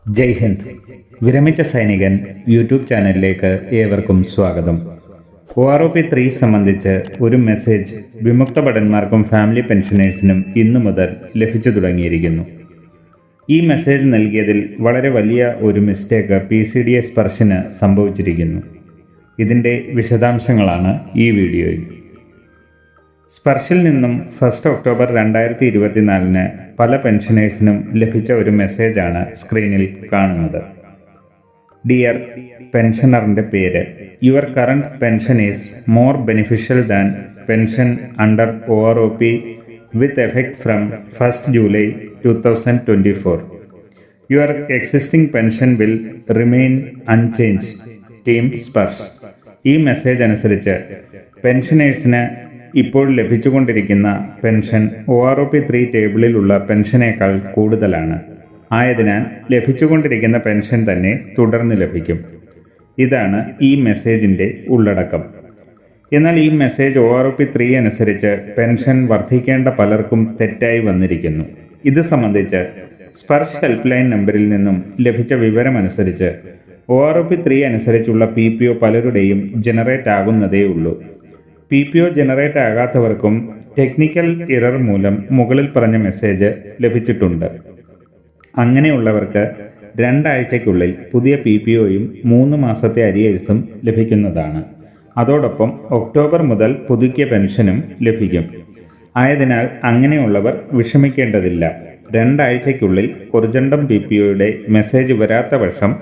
ജയ് ഹിന്ദ്. വിരമിച്ച സൈനികൻ യൂട്യൂബ് ചാനലിലേക്ക് ഏവർക്കും സ്വാഗതം. OROP3 സംബന്ധിച്ച് ഒരു മെസ്സേജ് വിമുക്ത ഭടന്മാർക്കും ഫാമിലി പെൻഷനേഴ്സിനും ഇന്നു മുതൽ ലഭിച്ചു തുടങ്ങിയിരിക്കുന്നു. ഈ മെസ്സേജ് നൽകിയതിൽ വളരെ വലിയ ഒരു മിസ്റ്റേക്ക് PCDA സ്പർശിന് സംഭവിച്ചിരിക്കുന്നു. ഇതിൻ്റെ വിശദാംശങ്ങളാണ് ഈ വീഡിയോയിൽ. സ്പർശിൽ നിന്നും 1 ഒക്ടോബർ 2024 പല പെൻഷനേഴ്സിനും ലഭിച്ച ഒരു മെസ്സേജാണ് സ്ക്രീനിൽ കാണുന്നത്. ഡിയർ പെൻഷനറിൻ്റെ പേര്: your current pension is more beneficial than pension under OROP with effect from 1 July 2024. Your existing pension will remain unchanged. Team Sparsh. ഈ മെസ്സേജ് അനുസരിച്ച് പെൻഷനേഴ്സിന് ഇപ്പോൾ ലഭിച്ചുകൊണ്ടിരിക്കുന്ന പെൻഷൻ OROP3 ടേബിളിലുള്ള പെൻഷനേക്കാൾ കൂടുതലാണ്. ആയതിനാൽ ലഭിച്ചുകൊണ്ടിരിക്കുന്ന പെൻഷൻ തന്നെ തുടർന്ന് ലഭിക്കും. ഇതാണ് ഈ മെസ്സേജിൻ്റെ ഉള്ളടക്കം. എന്നാൽ ഈ മെസ്സേജ് OROP3 അനുസരിച്ച് പെൻഷൻ വർദ്ധിക്കേണ്ട പലർക്കും തെറ്റായി വന്നിരിക്കുന്നു. ഇത് സംബന്ധിച്ച് സ്പർശ് ഹെൽപ്പ് ലൈൻ നമ്പറിൽ നിന്നും ലഭിച്ച വിവരമനുസരിച്ച് OROP3 അനുസരിച്ചുള്ള PPO പലരുടെയും ജനറേറ്റ് ആകുന്നതേ ഉള്ളൂ. PPO ജനറേറ്റ് ആകാത്തവർക്കും ടെക്നിക്കൽ എറർ മൂലം മുകളിൽ പറഞ്ഞ മെസ്സേജ് ലഭിച്ചിട്ടുണ്ട്. അങ്ങനെയുള്ളവർക്ക് 2 ആഴ്ചയ്ക്കുള്ളിൽ പുതിയ PPOയും 3 മാസത്തെ അരിയേഴ്സും ലഭിക്കുന്നതാണ്. അതോടൊപ്പം ഒക്ടോബർ മുതൽ പുതുക്കിയ പെൻഷനും ലഭിക്കും. ആയതിനാൽ അങ്ങനെയുള്ളവർ വിഷമിക്കേണ്ടതില്ല. 2 ആഴ്ചയ്ക്കുള്ളിൽ ഒറിജിനൽ PPOയുടെ മെസ്സേജ് വരാത്ത പക്ഷം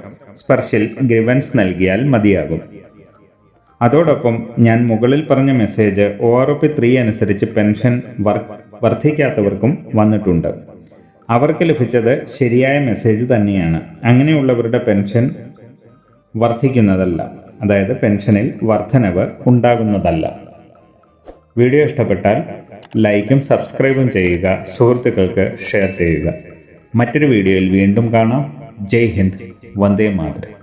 സ്പർശിൽ ഗ്രീവൻസ് നൽകിയാൽ മതിയാകും. അതോടൊപ്പം ഞാൻ മുകളിൽ പറഞ്ഞ മെസ്സേജ് OROP3 അനുസരിച്ച് പെൻഷൻ വർദ്ധിക്കാത്തവർക്കും വന്നിട്ടുണ്ട്. അവർക്ക് ലഭിച്ചത് ശരിയായ മെസ്സേജ് തന്നെയാണ്. അങ്ങനെയുള്ളവരുടെ പെൻഷൻ വർദ്ധിക്കുന്നതല്ല, അതായത് പെൻഷനിൽ വർധനവ് ഉണ്ടാകുന്നതല്ല. വീഡിയോ ഇഷ്ടപ്പെട്ടാൽ ലൈക്കും സബ്സ്ക്രൈബും ചെയ്യുക, സുഹൃത്തുക്കൾക്ക് ഷെയർ ചെയ്യുക. മറ്റൊരു വീഡിയോയിൽ വീണ്ടും കാണാം. ജയ് ഹിന്ദ്, വന്ദേ മാതരം.